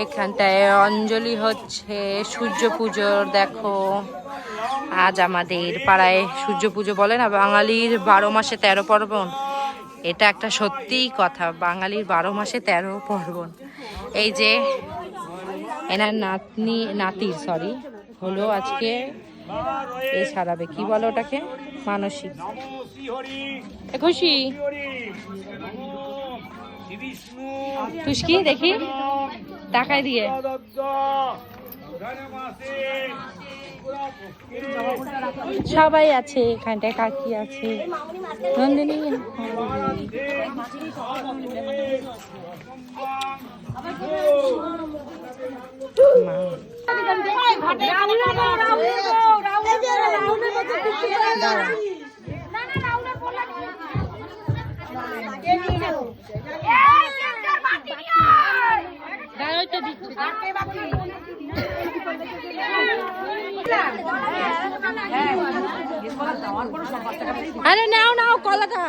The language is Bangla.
এখানটায় অঞ্জলি হচ্ছে সূর্য পুজোর। দেখো আজ আমাদের পাড়ায় সূর্য পুজো বলে না, বাঙালির 12 মাসে 13 পার্বণ। এটা একটা সত্যিই কথা, বাঙালির 12 মাসে 13 পার্বণ। এই যে এনার নাতির হলো আজকে এ সারাবে, কি বলে ওটাকে, মানসিক। খুশি তুষ্কি দেখি টাকায় দিয়ে সবাই আছে এখানটায়, কাকি আছে, নন্দিনী আরে নাও নাও কলাটা।